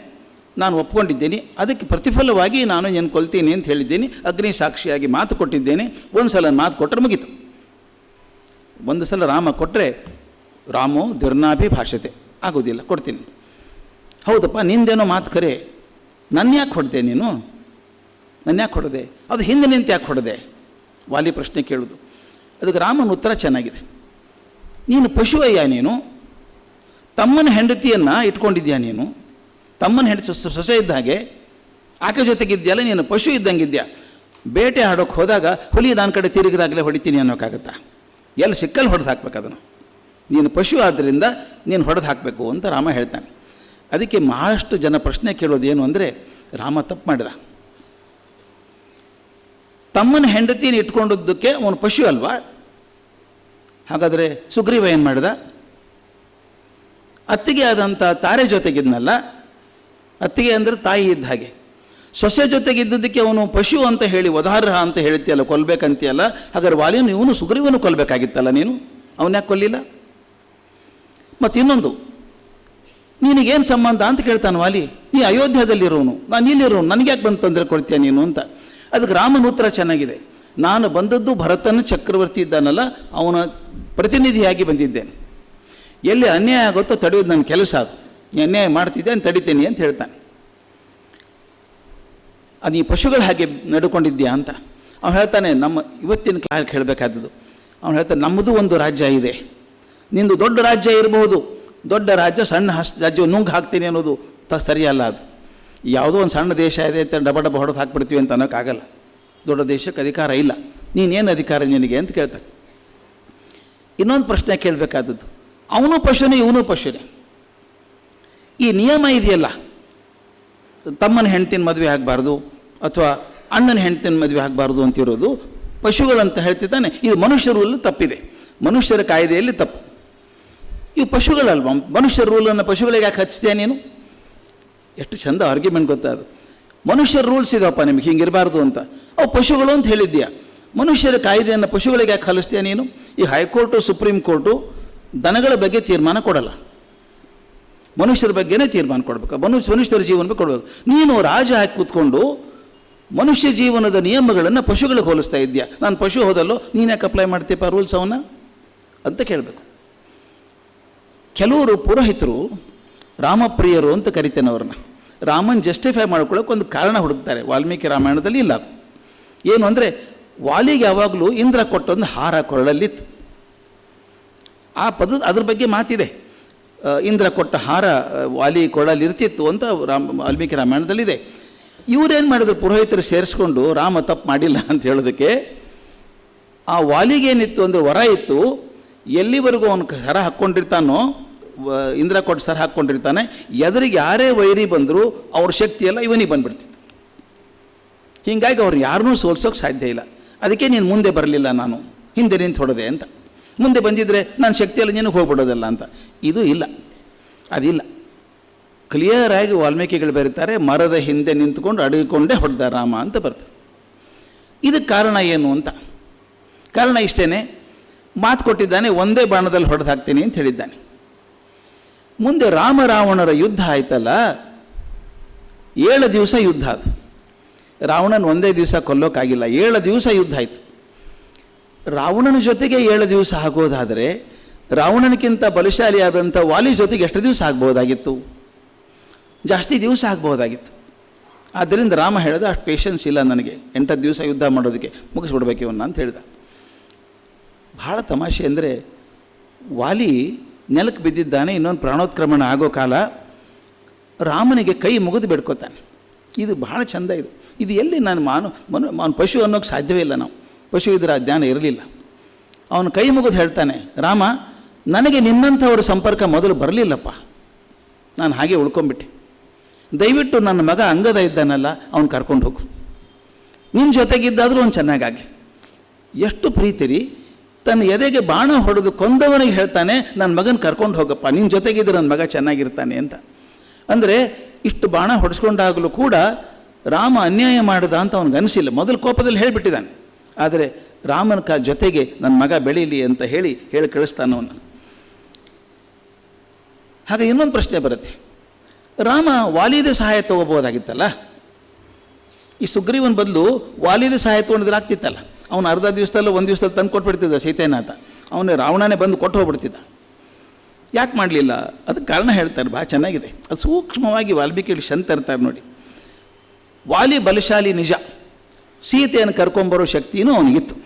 ನಾನು ಒಪ್ಕೊಂಡಿದ್ದೀನಿ, ಅದಕ್ಕೆ ಪ್ರತಿಫಲವಾಗಿ ನಾನು ಏನು ಕೊಲ್ತೀನಿ ಅಂತ ಹೇಳಿದ್ದೀನಿ, ಅಗ್ನಿ ಸಾಕ್ಷಿಯಾಗಿ ಮಾತು ಕೊಟ್ಟಿದ್ದೇನೆ, ಒಂದು ಸಲ ಮಾತು ಕೊಟ್ಟರೆ ಮುಗೀತು. ಒಂದು ಸಲ ರಾಮ ಕೊಟ್ಟರೆ ರಾಮೋ ದುರ್ನಾಭಿಭಾಷತೆ ಆಗೋದಿಲ್ಲ, ಕೊಡ್ತೀನಿ. ಹೌದಪ್ಪ, ನಿಂದೇನೋ ಮಾತು ಖರೆ, ನನ್ನ ಯಾಕೆ ಹೊಡೆದೆ ನೀನು, ನನ್ನ ಯಾಕೆ ಹೊಡೆದೆ, ಅದು ಹಿಂದೆ ನಿಂತು ಯಾಕೆ ಹೊಡೆದೆ, ವಾಲಿ ಪ್ರಶ್ನೆ ಕೇಳೋದು. ಅದಕ್ಕೆ ರಾಮನ ಉತ್ತರ ಚೆನ್ನಾಗಿದೆ. ನೀನು ಪಶು ಅಯ್ಯ, ನೀನು ತಮ್ಮನ ಹೆಂಡತಿಯನ್ನು ಇಟ್ಕೊಂಡಿದ್ಯಾ, ನೀನು ತಮ್ಮನ ಹೆಂಡತಿ ಸೊಸೆ ಇದ್ದ ಹಾಗೆ ಆಕೆ ಜೊತೆಗಿದ್ಯಲ್ಲ, ನೀನು ಪಶು ಇದ್ದಂಗಿದ್ಯಾ. ಬೇಟೆ ಆಡೋಕ್ಕೆ ಹೋದಾಗ ಹುಲಿ ನನ್ನ ಕಡೆ ತಿರುಗಿದಾಗಲೇ ಹೊಡಿತೀನಿ ಅನ್ನೋಕ್ಕಾಗತ್ತಾ? ಎಲ್ಲಿ ಸಿಕ್ಕಲ್ಲಿ ಹೊಡೆದು ಹಾಕ್ಬೇಕು ಅದನ್ನು. ನೀನು ಪಶು ಆದ್ದರಿಂದ ನೀನು ಹೊಡೆದು ಹಾಕಬೇಕು ಅಂತ ರಾಮ ಹೇಳ್ತಾನೆ. ಅದಕ್ಕೆ ಬಹಳಷ್ಟು ಜನ ಪ್ರಶ್ನೆ ಕೇಳೋದೇನು ಅಂದರೆ, ರಾಮ ತಪ್ಪು ಮಾಡಿದ, ತಮ್ಮನ ಹೆಂಡತಿನ ಇಟ್ಕೊಂಡದ್ದಕ್ಕೆ ಅವನು ಪಶು ಅಲ್ವಾ? ಹಾಗಾದರೆ ಸುಗ್ರೀವ ಏನು ಮಾಡಿದ? ಅತ್ತಿಗೆ ಆದಂಥ ತಾರೆ ಜೊತೆಗಿದ್ನಲ್ಲ, ಅತ್ತಿಗೆ ಅಂದರೆ ತಾಯಿ ಇದ್ದ ಹಾಗೆ, ಸೊಸೆ ಜೊತೆಗಿದ್ದದಕ್ಕೆ ಅವನು ಪಶು ಅಂತ ಹೇಳಿ ವಧಾರ್ಹ ಅಂತ ಹೇಳ್ತೀಯಲ್ಲ, ಕೊಲ್ಲಬೇಕಂತೀಯಲ್ಲ. ಹಾಗಾದ್ರೆ ವಾಲಿಯನ್ನು ಇವನು ಸುಗ್ರೀವನು ಕೊಲ್ಲಬೇಕಾಗಿತ್ತಲ್ಲ, ನೀನು ಅವನ ಯಾಕೆ ಕೊಲ್ಲಿಲ್ಲ? ಮತ್ತು ಇನ್ನೊಂದು, ನಿನಗೇನು ಸಂಬಂಧ ಅಂತ ಕೇಳ್ತಾನೆ ವಾಲಿ. ನೀ ಅಯೋಧ್ಯದಲ್ಲಿರೋನು, ನಾನು ಇಲ್ಲಿರೋನು, ನನಗೆ ಯಾಕೆ ಬಂದು ತೊಂದರೆ ಕೊಡ್ತೀಯ ನೀನು ಅಂತ. ಅದಕ್ಕೆ ರಾಮನ ಉತ್ತರ ಚೆನ್ನಾಗಿದೆ. ನಾನು ಬಂದದ್ದು ಭರತನ ಚಕ್ರವರ್ತಿ ಇದ್ದಾನಲ್ಲ, ಅವನ ಪ್ರತಿನಿಧಿಯಾಗಿ ಬಂದಿದ್ದೇನೆ. ಎಲ್ಲಿ ಅನ್ಯಾಯ ಆಗುತ್ತೋ ತಡೆಯೋದು ನನ್ನ ಕೆಲಸ, ಅದು ಅನ್ಯಾಯ ಮಾಡ್ತಿದ್ದೆ ಅಂತ ತಡಿತೇನೆ ಅಂತ ಹೇಳ್ತಾನೆ. ಅದು ಈ ಪಶುಗಳ ಹಾಗೆ ನಡ್ಕೊಂಡಿದ್ಯಾ ಅಂತ ಅವನು ಹೇಳ್ತಾನೆ. ನಮ್ಮ ಇವತ್ತಿನ ಕ್ಲಾರ್ಕ್ ಹೇಳಬೇಕಾದದ್ದು, ಅವನು ಹೇಳ್ತಾನೆ, ನಮ್ಮದು ಒಂದು ರಾಜ್ಯ ಇದೆ, ನಿಂದು ದೊಡ್ಡ ರಾಜ್ಯ ಇರಬಹುದು, ದೊಡ್ಡ ರಾಜ್ಯ ಸಣ್ಣ ರಾಜ್ಯ ನುಂಗ್ ಹಾಕ್ತೀನಿ ಅನ್ನೋದು ಸರಿಯಲ್ಲ. ಅದು ಯಾವುದೋ ಒಂದು ಸಣ್ಣ ದೇಶ ಇದೆ ಅಂತ ಡಬ ಡಬ ಹೊಡೆದು ಹಾಕ್ಬಿಡ್ತೀವಿ ಅಂತ ಅನ್ನೋಕ್ಕಾಗಲ್ಲ. ದೊಡ್ಡ ದೇಶಕ್ಕೆ ಅಧಿಕಾರ ಇಲ್ಲ, ನೀನೇನು ಅಧಿಕಾರ ನಿನಗೆ ಅಂತ ಕೇಳ್ತಾನೆ. ಇನ್ನೊಂದು ಪ್ರಶ್ನೆ ಕೇಳಬೇಕಾದದ್ದು, ಅವನು ಪಶುನೇ ಇವನು ಪಶುನೇ. ಈ ನಿಯಮ ಇದೆಯಲ್ಲ, ತಮ್ಮನ ಹೆಂಡ್ತಿನ ಮದುವೆ ಆಗಬಾರ್ದು ಅಥವಾ ಅಣ್ಣನ ಹೆಂಡ್ತಿನ ಮದುವೆ ಆಗಬಾರ್ದು ಅಂತಿರೋದು ಪಶುಗಳಂತ ಹೇಳ್ತಿದ್ದಾನೆ. ಇದು ಮನುಷ್ಯರಲ್ಲಿ ತಪ್ಪಿದೆ, ಮನುಷ್ಯರ ಕಾಯ್ದೆಯಲ್ಲಿ ತಪ್ಪು. ಇವು ಪಶುಗಳಲ್ವ, ಮನುಷ್ಯರ ರೂಲನ್ನು ಪಶುಗಳಿಗೆ ಯಾಕೆ ಹಚ್ತೀಯ ನೀನು? ಎಷ್ಟು ಚಂದ ಆರ್ಗ್ಯುಮೆಂಟ್ ಗೊತ್ತಾದು. ಮನುಷ್ಯರ ರೂಲ್ಸ್ ಇದಪ್ಪ ನಿಮಗೆ, ಹಿಂಗಿರಬಾರ್ದು ಅಂತ. ಅವು ಪಶುಗಳು ಅಂತ ಹೇಳಿದ್ದೀಯಾ, ಮನುಷ್ಯರ ಕಾಯ್ದೆಯನ್ನು ಪಶುಗಳಿಗೆ ಯಾಕೆ ಕಲಿಸ್ತೀಯ ನೀನು? ಈ ಹೈಕೋರ್ಟು ಸುಪ್ರೀಂ ಕೋರ್ಟು ದನಗಳ ಬಗ್ಗೆ ತೀರ್ಮಾನ ಕೊಡಲ್ಲ, ಮನುಷ್ಯರ ಬಗ್ಗೆನೇ ತೀರ್ಮಾನ ಕೊಡಬೇಕು, ಮನುಷ್ಯರ ಜೀವನ ಬಗ್ಗೆ ಕೊಡಬೇಕು. ನೀನು ರಾಜ ಹಾಕಿ ಕೂತ್ಕೊಂಡು ಮನುಷ್ಯ ಜೀವನದ ನಿಯಮಗಳನ್ನು ಪಶುಗಳಿಗೆ ಹೋಲಿಸ್ತಾ ಇದೆಯಾ. ನಾನು ಪಶು ಹೋದಲ್ಲೋ, ನೀನು ಯಾಕೆ ಅಪ್ಲೈ ಮಾಡ್ತೀಯಪ್ಪ ರೂಲ್ಸ್ ಅವನ್ನ ಅಂತ ಕೇಳಬೇಕು. ಕೆಲವರು ಪುರೋಹಿತರು ರಾಮಪ್ರಿಯರು ಅಂತ ಕರಿತೇನೆ ಅವ್ರನ್ನ. ರಾಮನ್ ಜಸ್ಟಿಫೈ ಮಾಡ್ಕೊಳ್ಳೋಕೆ ಒಂದು ಕಾರಣ ಹುಡುಕ್ತಾರೆ. ವಾಲ್ಮೀಕಿ ರಾಮಾಯಣದಲ್ಲಿ ಇಲ್ಲ. ಏನು ಅಂದರೆ, ವಾಲಿಗೆ ಯಾವಾಗಲೂ ಇಂದ್ರ ಕೊಟ್ಟೊಂದು ಹಾರ ಕೊರಳಲ್ಲಿತ್ತು. ಆ ಅದ್ರ ಬಗ್ಗೆ ಮಾತಿದೆ. ಇಂದ್ರ ಕೊಟ್ಟ ಹಾರ ವಾಲಿ ಕೊರಳಲ್ಲಿ ಇರ್ತಿತ್ತು ಅಂತ ವಾಲ್ಮೀಕಿ ರಾಮಾಯಣದಲ್ಲಿದೆ. ಇವರೇನು ಮಾಡಿದ್ರು, ಪುರೋಹಿತರು ಸೇರಿಸ್ಕೊಂಡು ರಾಮ ತಪ್ಪು ಮಾಡಿಲ್ಲ ಅಂತ ಹೇಳೋದಕ್ಕೆ, ಆ ವಾಲಿಗೇನಿತ್ತು ಅಂದರೆ ವರ ಇತ್ತು, ಎಲ್ಲಿವರೆಗೂ ಅವನು ಸರ ಹಾಕ್ಕೊಂಡಿರ್ತಾನೋ, ಇಂದ್ರ ಕೊಟ್ಟು ಸರ ಹಾಕ್ಕೊಂಡಿರ್ತಾನೆ, ಎದುರಿಗೆ ಯಾರೇ ವೈರಿ ಬಂದರೂ ಅವ್ರ ಶಕ್ತಿಯೆಲ್ಲ ಇವನಿಗೆ ಬಂದುಬಿಡ್ತಿತ್ತು. ಹೀಗಾಗಿ ಅವ್ರು ಯಾರನ್ನೂ ಸೋಲ್ಸೋಕೆ ಸಾಧ್ಯ ಇಲ್ಲ. ಅದಕ್ಕೆ ನೀನು ಮುಂದೆ ಬರಲಿಲ್ಲ, ನಾನು ಹಿಂದೆ ನಿಂತು ಹೊಡೆದೆ ಅಂತ. ಮುಂದೆ ಬಂದಿದ್ದರೆ ನನ್ನ ಶಕ್ತಿಯಲ್ಲಿ ನೀನು ಹೋಗ್ಬಿಡೋದಲ್ಲ ಅಂತ. ಇದು ಇಲ್ಲ, ಅದಿಲ್ಲ. ಕ್ಲಿಯರಾಗಿ ವಾಲ್ಮೀಕಿಗಳು ಬರೀತಾರೆ, ಮರದ ಹಿಂದೆ ನಿಂತ್ಕೊಂಡು ಅಡಗಿಕೊಂಡೇ ಹೊಡೆದ ರಾಮ ಅಂತ ಬರ್ತದೆ. ಇದಕ್ಕೆ ಕಾರಣ ಏನು ಅಂತ? ಕಾರಣ ಇಷ್ಟೇ, ಮಾತು ಕೊಟ್ಟಿದ್ದಾನೆ, ಒಂದೇ ಬಾಣದಲ್ಲಿ ಹೊಡೆದು ಹಾಕ್ತೀನಿ ಅಂತ ಹೇಳಿದ್ದಾನೆ. ಮುಂದೆ ರಾಮ ರಾವಣರ ಯುದ್ಧ ಆಯ್ತಲ್ಲ, 7 ದಿವಸ ಯುದ್ಧ. ಅದು ರಾವಣನ ಒಂದೇ ದಿವಸ ಕೊಲ್ಲೋಕ್ಕಾಗಿಲ್ಲ, 7 ದಿವಸ ಯುದ್ಧ ಆಯಿತು. ರಾವಣನ ಜೊತೆಗೆ 7 ದಿವಸ ಆಗೋದಾದರೆ, ರಾವಣನಿಗಿಂತ ಬಲಶಾಲಿಯಾದಂಥ ವಾಲಿ ಜೊತೆಗೆ ಎಷ್ಟು ದಿವಸ ಆಗ್ಬೋದಾಗಿತ್ತು? ಜಾಸ್ತಿ ದಿವಸ ಆಗ್ಬೋದಾಗಿತ್ತು. ಆದ್ದರಿಂದ ರಾಮ ಹೇಳಿದ, ಅಷ್ಟು ಪೇಷನ್ಸ್ ಇಲ್ಲ ನನಗೆ, 8 ದಿವಸ ಯುದ್ಧ ಮಾಡೋದಕ್ಕೆ, ಮುಗಿಸ್ಬಿಡ್ಬೇಕು ಇವನ್ನ ಅಂತ ಹೇಳಿದ. ಭಾಳ ತಮಾಷೆ ಅಂದರೆ, ವಾಲಿ ನೆಲಕ್ಕೆ ಬಿದ್ದಿದ್ದಾನೆ, ಇನ್ನೊಂದು ಪ್ರಾಣೋತ್ಕ್ರಮಣ ಆಗೋ ಕಾಲ, ರಾಮನಿಗೆ ಕೈ ಮುಗಿದು ಬೇಡ್ಕೋತಾನೆ. ಇದು ಬಹಳ ಚೆಂದ. ಇದು ಎಲ್ಲಿ ನಾನು ಅವನು ಪಶು ಅನ್ನೋಕ್ಕೆ ಸಾಧ್ಯವೇ ಇಲ್ಲ. ನಾವು ಪಶು ಇದ್ರೆ ಆ ಜ್ಞಾನ ಇರಲಿಲ್ಲ. ಅವನು ಕೈ ಮುಗಿದು ಹೇಳ್ತಾನೆ, ರಾಮ, ನನಗೆ ನಿನ್ನಂಥವ್ರ ಸಂಪರ್ಕ ಮೊದಲು ಬರಲಿಲ್ಲಪ್ಪ, ನಾನು ಹಾಗೆ ಉಳ್ಕೊಂಬಿಟ್ಟೆ. ದಯವಿಟ್ಟು ನನ್ನ ಮಗ ಅಂಗದ ಇದ್ದಾನಲ್ಲ, ಅವನು ಕರ್ಕೊಂಡು ಹೋಗು, ನಿನ್ನ ಜೊತೆಗಿದ್ದಾದರೂ ಅವನು ಚೆನ್ನಾಗಾಗಲಿ. ಎಷ್ಟು ಪ್ರೀತಿ ರೀ! ತನ್ನ ಎದೆಗೆ ಬಾಣ ಹೊಡೆದು ಕೊಂದವನಿಗೆ ಹೇಳ್ತಾನೆ, ನನ್ನ ಮಗನ ಕರ್ಕೊಂಡು ಹೋಗಪ್ಪ, ನಿನ್ನ ಜೊತೆಗಿದ್ರೆ ನನ್ನ ಮಗ ಚೆನ್ನಾಗಿರ್ತಾನೆ ಅಂತ. ಅಂದರೆ ಇಷ್ಟು ಬಾಣ ಹೊಡೆಸ್ಕೊಂಡಾಗಲೂ ಕೂಡ ರಾಮ ಅನ್ಯಾಯ ಮಾಡಿದ ಅಂತ ಅವನಿಗೆ ಅನಿಸಿಲ್ಲ. ಮೊದಲು ಕೋಪದಲ್ಲಿ ಹೇಳಿಬಿಟ್ಟಿದ್ದಾನೆ. ಆದರೆ ರಾಮನ ಜೊತೆಗೆ ನನ್ನ ಮಗ ಬೆಳೀಲಿ ಅಂತ ಹೇಳಿ ಕಳಿಸ್ತಾನೆ ಅವನು. ಹಾಗೆ ಇನ್ನೊಂದು ಪ್ರಶ್ನೆ ಬರುತ್ತೆ, ರಾಮ ವಾಲಿದ ಸಹಾಯ ತೊಗೋಬೋದಾಗಿತ್ತಲ್ಲ, ಈ ಸುಗ್ರೀವನ ಬದಲು ವಾಲಿದ ಸಹಾಯ ತೊಗೊಂಡಿದ್ರೆ ಆಗ್ತಿತ್ತಲ್ಲ. ಅವನು ಅರ್ಧ ದಿವಸದಲ್ಲೂ ಒಂದು ದಿವಸದಲ್ಲಿ ತಂದು ಕೊಟ್ಬಿಡ್ತಿದ್ದ ಸೀತೆನಾಥ. ಅವನು ರಾವಣನೇ ಬಂದು ಕೊಟ್ಟು ಹೋಗ್ಬಿಡ್ತಿದ್ದ. ಯಾಕೆ ಮಾಡಲಿಲ್ಲ? ಅದಕ್ಕೆ ಕಾರಣ ಹೇಳ್ತಾರೆ, ಭಾಳ ಚೆನ್ನಾಗಿದೆ. ಅದು ಸೂಕ್ಷ್ಮವಾಗಿ ವಾಲ್ಮೀಕಿ ಶಂತ ಇರ್ತಾರೆ ನೋಡಿ. ವಾಲಿ ಬಲಶಾಲಿ ನಿಜ, ಸೀತೆಯನ್ನು ಕರ್ಕೊಂಬರೋ ಶಕ್ತಿಯೂ ಅವನಿಗಿತ್ತು.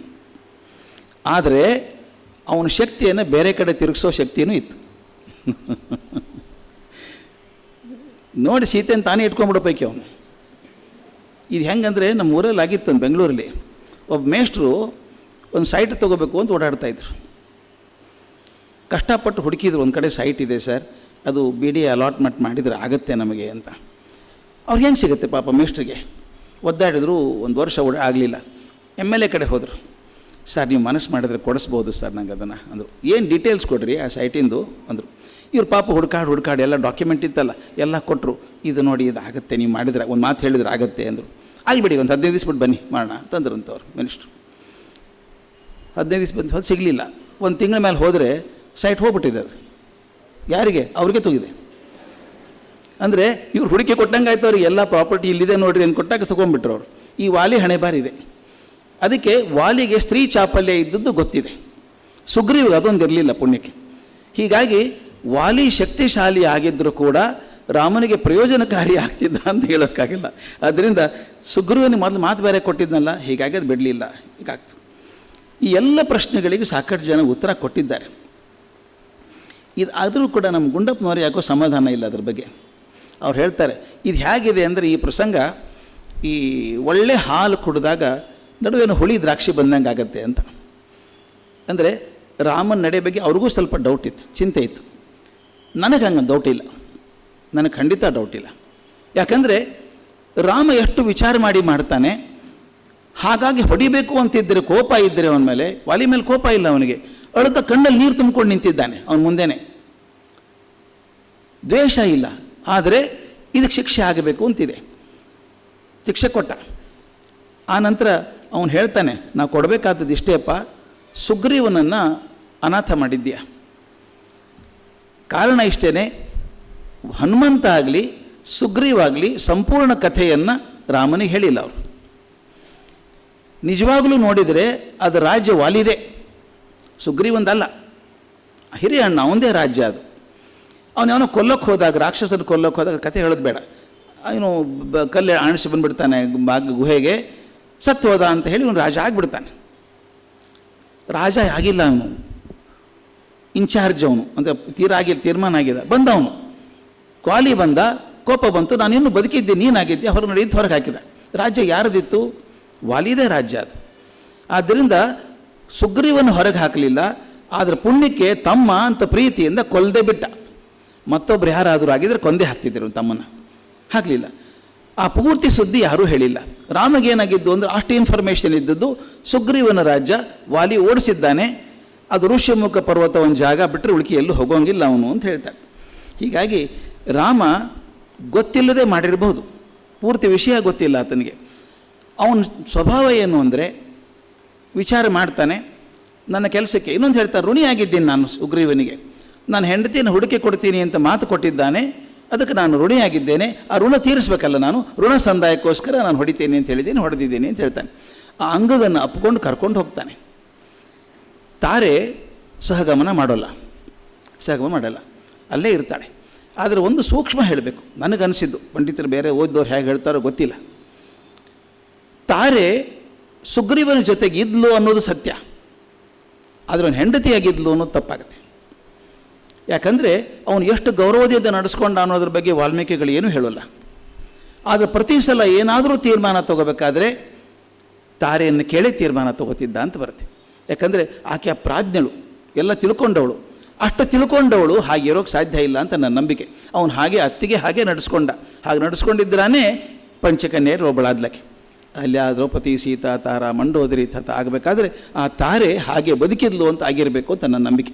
ಆದರೆ ಅವನ ಶಕ್ತಿಯನ್ನು ಬೇರೆ ಕಡೆ ತಿರುಗಿಸೋ ಶಕ್ತಿಯೂ ಇತ್ತು. ನೋಡಿ, ಸೀತೆಯನ್ನು ತಾನೇ ಇಟ್ಕೊಂಡ್ಬಿಡೋ ಪೈಕಿ ಅವನು. ಇದು ಹೆಂಗಂದರೆ ನಮ್ಮ ಊರಲ್ಲಿ ಆಗಿತ್ತು, ಒಂದು ಬೆಂಗಳೂರಲ್ಲಿ ಒಬ್ಬ ಮೇಷ್ಟ್ರು ಒಂದು ಸೈಟ್ ತೊಗೋಬೇಕು ಅಂತ ಓಡಾಡ್ತಾಯಿದ್ರು. ಕಷ್ಟಪಟ್ಟು ಹುಡುಕಿದ್ರು, ಒಂದು ಕಡೆ ಸೈಟ್ ಇದೆ ಸರ್, ಅದು BDA ಅಲಾಟ್ಮೆಂಟ್ ಮಾಡಿದರೆ ಆಗುತ್ತೆ ನಮಗೆ ಅಂತ. ಅವ್ರಿಗೆ ಹೆಂಗೆ ಸಿಗುತ್ತೆ ಪಾಪ ಮೇಷ್ಟ್ರಿಗೆ? ಒದ್ದಾಡಿದ್ರು, ಒಂದು ವರ್ಷ ಆಗಲಿಲ್ಲ. MLA ಕಡೆ ಹೋದರು. ಸರ್ ನೀವು ಮನಸ್ಸು ಮಾಡಿದ್ರೆ ಕೊಡಿಸ್ಬೋದು ಸರ್ ನಂಗೆ ಅದನ್ನು ಅಂದರು. ಏನು ಡೀಟೇಲ್ಸ್ ಕೊಡ್ರಿ ಆ ಸೈಟಿಂದು ಅಂದರು. ಇವ್ರು ಪಾಪ ಹುಡ್ಕಾಡಿ ಎಲ್ಲ ಡಾಕ್ಯುಮೆಂಟ್ ಇತ್ತಲ್ಲ ಎಲ್ಲ ಕೊಟ್ಟರು. ಇದು ನೋಡಿ, ಇದು ಆಗುತ್ತೆ, ನೀವು ಮಾಡಿದ್ರೆ ಒಂದು ಮಾತು ಹೇಳಿದ್ರೆ ಆಗುತ್ತೆ ಅಂದರು. ಆಗಿಬಿಡಿ, ಒಂದು 15 ದಿವಸ ಬಿಟ್ಟು ಬನ್ನಿ ಮಾಡೋಣ ಅಂತಂದ್ರು ಅಂತವ್ರು ಮಿನಿಸ್ಟ್ರು. 15 ದಿವಸ ಬಂದು ಸಿಗಲಿಲ್ಲ. ಒಂದು ತಿಂಗಳ ಮೇಲೆ ಹೋದರೆ ಸೈಟ್ ಹೋಗ್ಬಿಟ್ಟಿದೆ. ಅದು ಯಾರಿಗೆ? ಅವ್ರಿಗೆ ತಗಿದೆ. ಅಂದರೆ ಇವ್ರು ಹುಡುಕಿ ಕೊಟ್ಟಂಗೆ ಆಯ್ತು ಅವ್ರಿಗೆ. ಎಲ್ಲ ಪ್ರಾಪರ್ಟಿ ಇಲ್ಲಿದೆ ನೋಡ್ರಿ ಅಂತ ಕೊಟ್ಟಾಗ ತಗೊಂಡ್ಬಿಟ್ರು ಅವರು. ಈ ವಾಲಿ ಹಣೆ ಬಾರಿದೆ. ಅದಕ್ಕೆ ವಾಲಿಗೆ ಸ್ತ್ರೀ ಚಾಪಲ್ಯ ಇದ್ದದ್ದು ಗೊತ್ತಿದೆ, ಸುಗ್ರೀವಿಗೆ ಅದೊಂದು ಇರಲಿಲ್ಲ ಪುಣ್ಯಕ್ಕೆ. ಹೀಗಾಗಿ ವಾಲಿ ಶಕ್ತಿಶಾಲಿ ಆಗಿದ್ದರೂ ಕೂಡ ರಾಮನಿಗೆ ಪ್ರಯೋಜನಕಾರಿ ಆಗ್ತಿದ್ದ ಅಂತ ಹೇಳೋಕ್ಕಾಗಿಲ್ಲ. ಅದರಿಂದ ಸುಗ್ರೀವನಿಗೆ ಮೊದಲು ಮಾತು ಬೇರೆ ಕೊಟ್ಟಿದ್ನಲ್ಲ, ಹೀಗಾಗಿ ಅದು ಬಿಡಲಿಲ್ಲ. ಹೀಗಾಗ್ತದೆ. ಈ ಎಲ್ಲ ಪ್ರಶ್ನೆಗಳಿಗೆ ಸಾಕಷ್ಟು ಜನ ಉತ್ತರ ಕೊಟ್ಟಿದ್ದಾರೆ. ಇದು ಆದರೂ ಕೂಡ ನಮ್ಮ ಗುಂಡಪ್ಪನವ್ರು ಯಾಕೋ ಸಮಾಧಾನ ಇಲ್ಲ ಅದ್ರ ಬಗ್ಗೆ. ಅವ್ರು ಹೇಳ್ತಾರೆ, ಇದು ಹೇಗಿದೆ ಅಂದರೆ ಈ ಪ್ರಸಂಗ ಈ ಒಳ್ಳೆ ಹಾಲು ಕುಡಿದಾಗ ನಡುವೇನು ಹುಳಿ ದ್ರಾಕ್ಷಿ ಬಂದಂಗೆ ಆಗತ್ತೆ ಅಂತ. ಅಂದರೆ ರಾಮನ ನಡೆ ಬಗ್ಗೆ ಅವ್ರಿಗೂ ಸ್ವಲ್ಪ ಡೌಟ್ ಇತ್ತು, ಚಿಂತೆ ಇತ್ತು. ನನಗೆ ಹಂಗೆ ಡೌಟ್ ಇಲ್ಲ, ನನಗೆ ಖಂಡಿತ ಡೌಟ್ ಇಲ್ಲ. ಯಾಕಂದರೆ ರಾಮ ಎಷ್ಟು ವಿಚಾರ ಮಾಡಿ ಮಾಡ್ತಾನೆ. ಹಾಗಾಗಿ ಹೊಡಿಬೇಕು ಅಂತಿದ್ದರೆ, ಕೋಪ ಇದ್ದರೆ ಅವನ ಮೇಲೆ, ವಾಲಿ ಮೇಲೆ ಕೋಪ ಇಲ್ಲ ಅವನಿಗೆ. ಅಳುತ್ತ ಕಣ್ಣಲ್ಲಿ ನೀರು ತುಂಬಿಕೊಂಡು ನಿಂತಿದ್ದಾನೆ ಅವನ ಮುಂದೆನೇ. ದ್ವೇಷ ಇಲ್ಲ, ಆದರೆ ಇದಕ್ಕೆ ಶಿಕ್ಷೆ ಆಗಬೇಕು ಅಂತಿದೆ. ಶಿಕ್ಷೆ ಕೊಟ್ಟ. ಆ ನಂತರ ಅವನು ಹೇಳ್ತಾನೆ, ನಾವು ಕೊಡಬೇಕಾದದ್ದು ಇಷ್ಟೇಪ್ಪ, ಸುಗ್ರೀವನನ್ನು ಅನಾಥ ಮಾಡಿದ್ದೀಯ. ಕಾರಣ ಇಷ್ಟೇ, ಹನುಮಂತ ಆಗಲಿ ಸುಗ್ರೀವಾಗಲಿ ಸಂಪೂರ್ಣ ಕಥೆಯನ್ನು ರಾಮನಿಗೆ ಹೇಳಿಲ್ಲ ಅವರು. ನಿಜವಾಗಲೂ ನೋಡಿದರೆ ಅದು ರಾಜ್ಯ ವಾಲಿದೆ, ಸುಗ್ರೀವಂದಲ್ಲ. ಹಿರಿಯ ಅಣ್ಣ ಅವನದೇ ರಾಜ್ಯ ಅದು. ಅವನವನು ಕೊಲ್ಲಕ್ಕೆ ಹೋದಾಗ, ರಾಕ್ಷಸನ ಕೊಲ್ಲಕ್ಕೆ ಹೋದಾಗ ಕಥೆ ಹೇಳೋದು ಬೇಡ. ಅವನು ಕಲ್ಲು ಆಣಿಸಿ ಬಂದುಬಿಡ್ತಾನೆ ಗುಹೆಗೆ, ಸತ್ತು ಹೋದ ಅಂತ ಹೇಳಿ ಅವನು ರಾಜ ಆಗಿಬಿಡ್ತಾನೆ. ರಾಜ ಆಗಿಲ್ಲ ಅವನು, ಇನ್ಚಾರ್ಜ್ ಅವನು, ಅಂದರೆ ತೀರ್ಮಾನ ಆಗಿದೆ. ಬಂದವನು ಕ್ವಾಲಿ ಬಂದ, ಕೋಪ ಬಂತು, ನಾನು ಇನ್ನೂ ಬದುಕಿದ್ದೆ, ನೀನಾಗಿದ್ದೆ, ಹೊರಗೆ ನಡೆದು ಹೊರಗೆ ಹಾಕಿದ. ರಾಜ್ಯ ಯಾರದಿತ್ತು? ವಾಲಿದೇ ರಾಜ್ಯ ಅದು. ಆದ್ದರಿಂದ ಸುಗ್ರೀವನ ಹೊರಗೆ ಹಾಕಲಿಲ್ಲ, ಆದರೆ ಪುಣ್ಯಕ್ಕೆ ತಮ್ಮ ಅಂತ ಪ್ರೀತಿಯಿಂದ ಕೊಲ್ಲದೆ ಬಿಟ್ಟ. ಮತ್ತೊಬ್ಬರು ಯಾರಾದರೂ ಆಗಿದ್ರೆ ಕೊಂದೇ ಹಾಕ್ತಿದ್ದರು ತಮ್ಮನ್ನು, ಹಾಕಲಿಲ್ಲ. ಆ ಪೂರ್ತಿ ಸುದ್ದಿ ಯಾರೂ ಹೇಳಿಲ್ಲ. ರಾಮಗೇನಾಗಿದ್ದು ಅಂದರೆ ಅಷ್ಟು ಇನ್ಫಾರ್ಮೇಷನ್ ಇದ್ದದ್ದು, ಸುಗ್ರೀವನ ರಾಜ್ಯ ವಾಲಿ ಓಡಿಸಿದ್ದಾನೆ, ಅದು ಋಷ್ಯಮುಖ ಪರ್ವತ ಒಂದು ಜಾಗ ಬಿಟ್ಟರೆ ಉಳುಕಿ ಎಲ್ಲೂ ಹೋಗೋಂಗಿಲ್ಲ ಅವನು ಅಂತ ಹೇಳ್ತಾರೆ. ಹೀಗಾಗಿ ರಾಮ ಗೊತ್ತಿಲ್ಲದೆ ಮಾಡಿರಬಹುದು, ಪೂರ್ತಿ ವಿಷಯ ಗೊತ್ತಿಲ್ಲ ಆತನಿಗೆ. ಅವನ ಸ್ವಭಾವ ಏನು ಅಂದರೆ ವಿಚಾರ ಮಾಡ್ತಾನೆ, ನನ್ನ ಕೆಲಸಕ್ಕೆ ಇನ್ನೊಂದು ಹೇಳ್ತಾರೆ, ಋಣಿಯಾಗಿದ್ದೀನಿ ನಾನು ಸುಗ್ರೀವನಿಗೆ. ನಾನು ಹೆಂಡತಿಯನ್ನು ಹುಡುಕಿ ಕೊಡ್ತೀನಿ ಅಂತ ಮಾತು ಕೊಟ್ಟಿದ್ದಾನೆ, ಅದಕ್ಕೆ ನಾನು ಋಣಿಯಾಗಿದ್ದೇನೆ. ಆ ಋಣ ತೀರಿಸಬೇಕಲ್ಲ, ನಾನು ಋಣ ಸಂದಾಯಕ್ಕೋಸ್ಕರ ನಾನು ಹೊಡಿತೀನಿ ಅಂತ ಹೇಳಿದ್ದೀನಿ, ಹೊಡೆದಿದ್ದೀನಿ ಅಂತ ಹೇಳ್ತಾನೆ. ಆ ಅಂಗದನ್ನು ಅಪ್ಕೊಂಡು ಕರ್ಕೊಂಡು ಹೋಗ್ತಾನೆ. ತಾರೆ ಸಹಗಮನ ಮಾಡಲ್ಲ, ಅಲ್ಲೇ ಇರ್ತಾಳೆ. ಆದರೆ ಒಂದು ಸೂಕ್ಷ್ಮ ಹೇಳಬೇಕು, ನನಗನ್ನಿಸಿದ್ದು, ಪಂಡಿತರು ಬೇರೆ ಓದಿದವ್ರು ಹೇಗೆ ಹೇಳ್ತಾರೋ ಗೊತ್ತಿಲ್ಲ. ತಾರೆ ಸುಗ್ರೀವನ ಜೊತೆಗೆ ಇದ್ಲು ಅನ್ನೋದು ಸತ್ಯ, ಆದರೆ ಅವನು ಹೆಂಡತಿಯಾಗಿದ್ಲು ಅನ್ನೋದು ತಪ್ಪಾಗುತ್ತೆ. ಯಾಕಂದರೆ ಅವನು ಎಷ್ಟು ಗೌರವದಿಂದ ನಡೆಸ್ಕೊಂಡ ಅನ್ನೋದ್ರ ಬಗ್ಗೆ ವಾಲ್ಮೀಕಿಗಳು ಏನೂ ಹೇಳೋಲ್ಲ. ಆದರೆ ಪ್ರತಿ ಸಲ ಏನಾದರೂ ತೀರ್ಮಾನ ತಗೋಬೇಕಾದ್ರೆ ತಾರೆಯನ್ನು ಕೇಳಿ ತೀರ್ಮಾನ ತಗೋತಿದ್ದ ಅಂತ ಬರುತ್ತೆ. ಯಾಕಂದರೆ ಆಕೆ ಪ್ರಾಜ್ಞಳು, ಎಲ್ಲ ತಿಳ್ಕೊಂಡವಳು. ಅಷ್ಟು ತಿಳ್ಕೊಂಡವಳು ಹಾಗಿರೋಕ್ಕೆ ಸಾಧ್ಯ ಇಲ್ಲ ಅಂತ ನನ್ನ ನಂಬಿಕೆ. ಅವನು ಅತ್ತಿಗೆ ಹಾಗೆ ನಡೆಸ್ಕೊಂಡ. ಹಾಗೆ ನಡೆಸ್ಕೊಂಡಿದ್ದರಾನೇ ಪಂಚಕನ್ಯರು ಒಬ್ಬಳಾದ್ಲಕ್ಕೆ. ಅಲ್ಲಿ ಆ ದ್ರೌಪದಿ, ಸೀತಾ, ತಾರ, ಮಂಡೋದರಿ ತತ ಆಗಬೇಕಾದ್ರೆ ಆ ತಾರೆ ಹಾಗೆ ಬದುಕಿದ್ಲು ಅಂತ ಆಗಿರಬೇಕು ಅಂತ ನನ್ನ ನಂಬಿಕೆ.